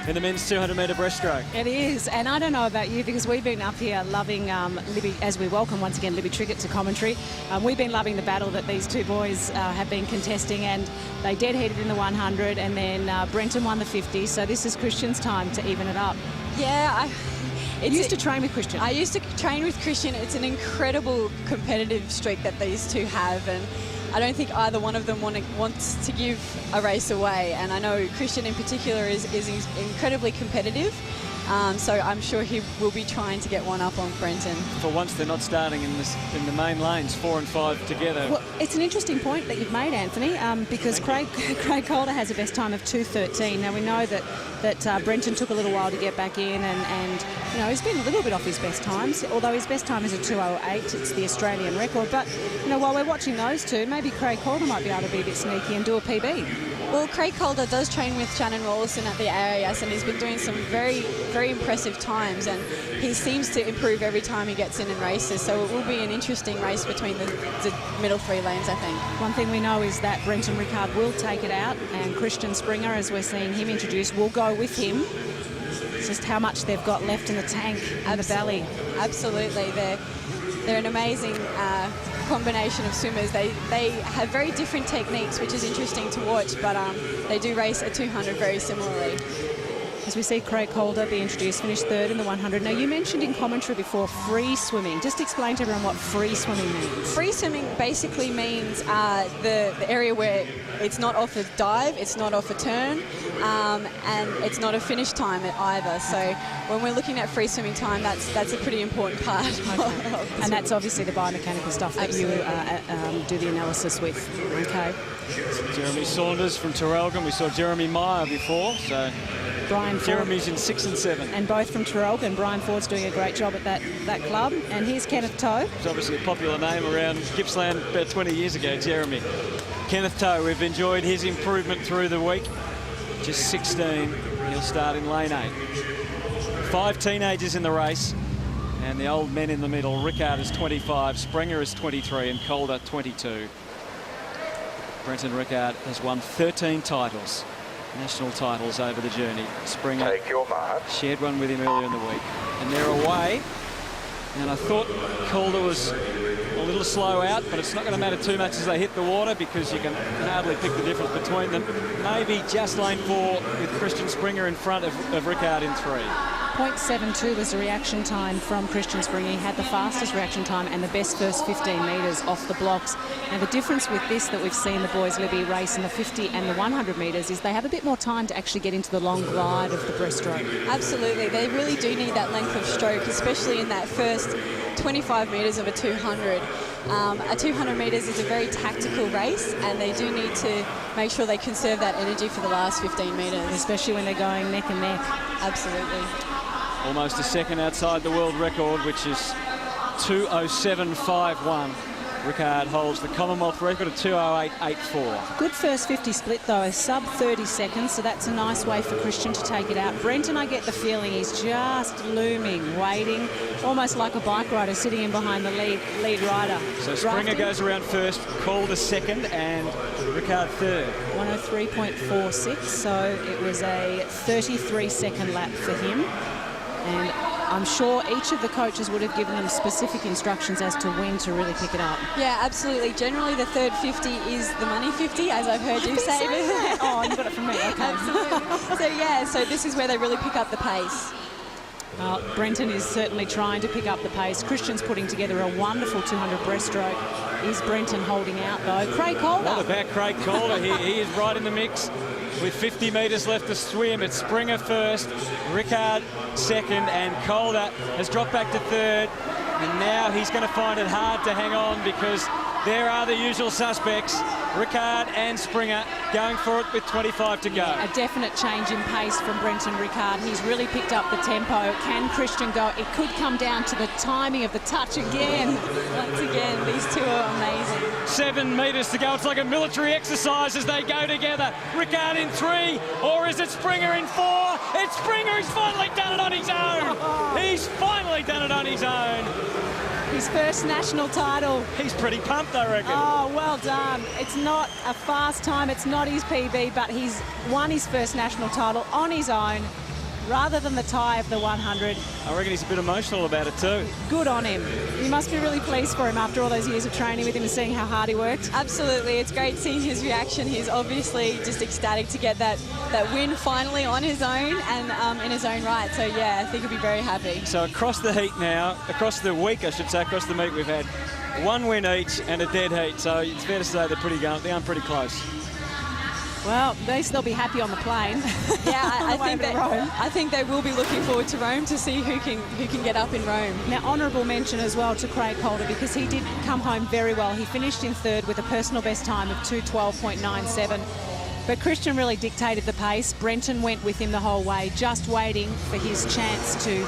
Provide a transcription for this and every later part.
in the men's 200-metre breaststroke. It is, and I don't know about you because we've been up here loving Libby, as we welcome once again Libby Trickett to commentary. We've been loving the battle that these two boys have been contesting, and they deadheaded in the 100, and then Brenton won the 50, so this is Christian's time to even it up. Yeah, You used to train with Christian. I used to train with Christian. It's an incredible competitive streak that these two have, and I don't think either one of them wants to give a race away. And I know Christian in particular is incredibly competitive. So I'm sure he will be trying to get one up on Brenton. For once, they're not starting in the main lanes, 4 and 5 together. Well, it's an interesting point that you've made, Anthony, because Craig Calder has a best time of 2:13. Now, we know that Brenton took a little while to get back in, and you know, he's been a little bit off his best times, although his best time is a 2:08. It's the Australian record. But, you know, while we're watching those two, maybe Craig Calder might be able to be a bit sneaky and do a PB. Well, Craig Calder does train with Shannon Rawlinson at the AIS, and he's been doing some very, very impressive times, and he seems to improve every time he gets in and races, so it will be an interesting race between the middle 3 lanes, I think. One thing we know is that Brenton Rickard will take it out, and Christian Springer, as we're seeing him introduced, will go with him. It's just how much they've got left in the tank and the belly. Absolutely. They're an amazing combination of swimmers. They have very different techniques, which is interesting to watch, but they do race at 200 very similarly. As we see Craig Calder be introduced, finished 3rd in the 100. Now, you mentioned in commentary before free swimming. Just explain to everyone what free swimming means. Free swimming basically means the area where it's not off a dive, it's not off a turn, and it's not a finish time either. So when we're looking at free swimming time, that's a pretty important part. And that's obviously the biomechanical stuff that you do the analysis with. Okay. Jeremy Saunders from Traralgon. We saw Jeremy Meyer before, so Brian Ford. Jeremy's in 6 and 7. And both from Traralgon. Brian Ford's doing a great job at that club. And here's Kenneth Toe. It's obviously a popular name around Gippsland about 20 years ago, Jeremy. Kenneth Toe, we've enjoyed his improvement through the week. Just 16, he'll start in lane 8. 5 teenagers in the race, and the old men in the middle. Rickard is 25, Springer is 23, and Calder 22. Brenton Rickard has won 13 titles, national titles over the journey. Springer Take your mark. shared one with him earlier in the week. And they're away. And I thought Calder was a little slow out, but it's not going to matter too much as they hit the water because you can hardly pick the difference between them. Maybe just lane 4 with Christian Springer in front of Rickard in 3. 0.72 was the reaction time from Christian Springer. He had the fastest reaction time and the best first 15 metres off the blocks. Now, the difference with this that we've seen the boys Libby race in the 50 and the 100 metres is they have a bit more time to actually get into the long glide of the breaststroke. Absolutely. They really do need that length of stroke, especially in that first 25 metres of a 200. A 200 metres is a very tactical race, and they do need to make sure they conserve that energy for the last 15 metres. Especially when they're going neck and neck. Absolutely. Almost a second outside the world record, which is 2:07.51. Rickard holds the Commonwealth record of 2:08.84. Good first 50 split, though, sub 30 seconds, so that's a nice way for Christian to take it out. Brenton, I get the feeling he's just looming, waiting, almost like a bike rider sitting in behind the lead rider. So Springer goes around first, Calder second, and Rickard third. 103.46, so it was a 33-second lap for him. And I'm sure each of the coaches would have given them specific instructions as to when to really pick it up. Yeah, absolutely. Generally, the third 50 is the money 50, as I've heard you say. Oh, you got it from me. Okay. Absolutely. So this is where they really pick up the pace. Brenton is certainly trying to pick up the pace. Christian's putting together a wonderful 200 breaststroke. Is Brenton holding out, though? Craig Calder. What about Craig Calder? he is right in the mix. With 50 metres left to swim, it's Springer first, Rickard second, and Calder has dropped back to third. And now he's going to find it hard to hang on because there are the usual suspects, Rickard and Springer, going for it with 25 to go. A definite change in pace from Brenton Rickard. He's really picked up the tempo. Can Christian go? It could come down to the timing of the touch again. Once again, these two are amazing. 7 metres to go. It's like a military exercise as they go together. Rickard in 3, or is it Springer in 4? It's Springer. He's finally done it on his own. He's finally done it on his own. His first national title. He's pretty pumped, I reckon. Oh, well done. It's not a fast time, it's not his PB, but he's won his first national title on his own. rather than the tie of the 100. I reckon he's a bit emotional about it too. Good on him. You must be really pleased for him after all those years of training with him and seeing how hard he worked. Absolutely. It's great seeing his reaction. He's obviously just ecstatic to get that win finally on his own and in his own right. So, yeah, I think he'll be very happy. So across the heat now, across the week, I should say, across the meet, we've had one win each and a dead heat. So it's fair to say they're going pretty close. Well, at least they'll be happy on the plane. Yeah, I think they will be looking forward to Rome to see who can get up in Rome. Now, honourable mention as well to Craig Calder, because he did come home very well. He finished in third with a personal best time of 2:12.97. But Christian really dictated the pace. Brenton went with him the whole way, just waiting for his chance to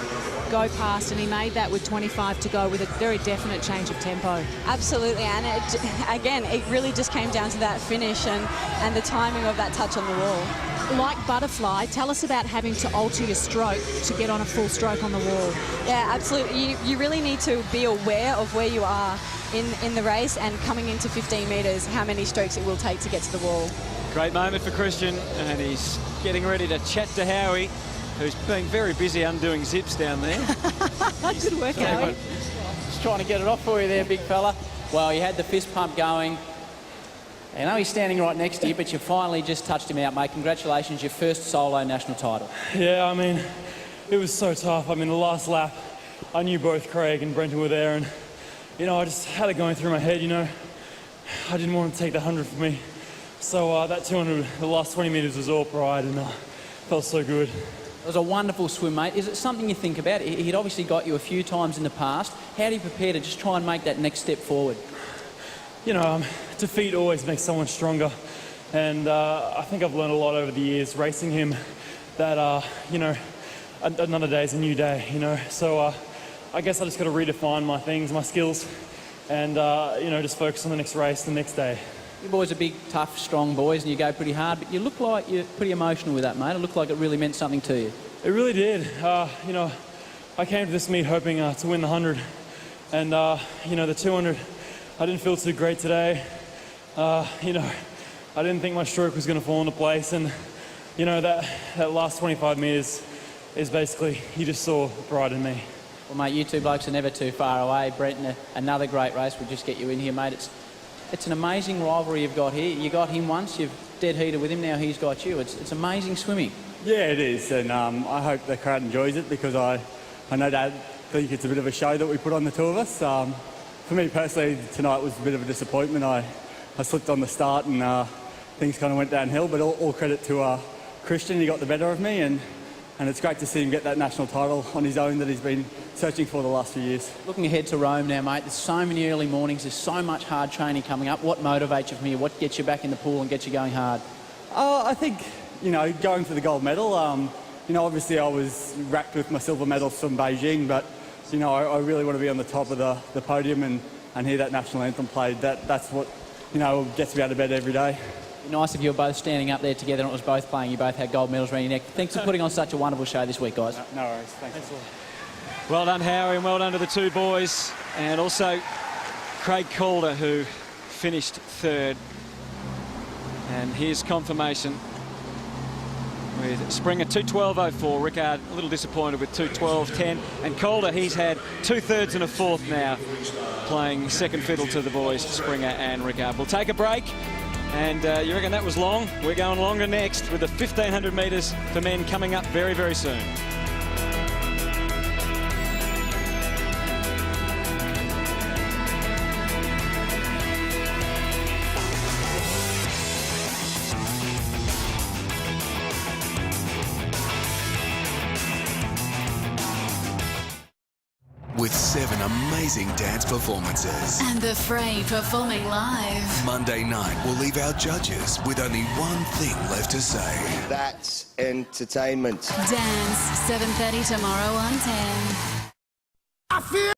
go past, and he made that with 25 to go with a very definite change of tempo. Absolutely, and it really just came down to that finish and the timing of that touch on the wall. Like Butterfly, tell us about having to alter your stroke to get on a full stroke on the wall. Yeah, absolutely. You really need to be aware of where you are in the race and coming into 15 metres, how many strokes it will take to get to the wall. Great moment for Christian, and he's getting ready to chat to Howie, who's been very busy undoing zips down there. Good work, Howie. Just trying to get it off for you there, big fella. Well, you had the fist pump going. I know he's standing right next to you, but you finally just touched him out, mate. Congratulations, your first solo national title. Yeah, I mean, it was so tough. I mean, the last lap, I knew both Craig and Brenton were there, and, you know, I just had it going through my head, you know. I didn't want to take the 100 for me. So that 200, the last 20 metres was all pride, and felt so good. It was a wonderful swim, mate. Is it something you think about? He'd obviously got you a few times in the past. How do you prepare to just try and make that next step forward? You know, defeat always makes someone stronger. And I think I've learned a lot over the years racing him that, you know, another day's a new day, you know. So I guess I just got to redefine my things, my skills, and, you know, just focus on the next race, the next day. You boys are big, tough, strong boys, and you go pretty hard, but you look like you're pretty emotional with that, mate. It looked like it really meant something to you. It really did. You know, I came to this meet hoping to win the 100, and, you know, the 200, I didn't feel too great today. You know, I didn't think my stroke was going to fall into place, and, you know, that last 25 metres is basically, you just saw the pride in me. Well, mate, you two blokes are never too far away. Brenton, another great race. We'll just get you in here, mate. It's an amazing rivalry you've got here. You got him once, you've dead heated with him, now he's got you. It's amazing swimming. Yeah, it is, and I hope the crowd enjoys it, because I know they think it's a bit of a show that we put on, the two of us. For me personally, tonight was a bit of a disappointment. I slipped on the start and things kind of went downhill, but all credit to Christian. He got the better of me, and it's great to see him get that national title on his own that he's been searching for the last few years. Looking ahead to Rome now, mate, there's so many early mornings, there's so much hard training coming up. What motivates you from here? What gets you back in the pool and gets you going hard? I think, you know, going for the gold medal, you know, obviously I was racked with my silver medals from Beijing, but, you know, I really want to be on the top of the podium and hear that national anthem played. That's what, you know, gets me out of bed every day. Nice if you were both standing up there together and it was both playing. You both had gold medals around your neck. Thanks for putting on such a wonderful show this week, guys. No worries. Thanks. Well done, Howie, and well done to the two boys. And also Craig Calder, who finished third. And here's confirmation with Springer 2:12.04. Rickard a little disappointed with 2:12.10. And Calder, he's had 2/3 and a fourth now, playing second fiddle to the boys, Springer and Rickard. We'll take a break. And you reckon that was long? We're going longer next with the 1,500 metres for men coming up very, very soon. With 7 amazing dance performances. And the Fray performing live. Monday night will leave our judges with only one thing left to say. That's entertainment. Dance, 7:30 tomorrow on 10. I feel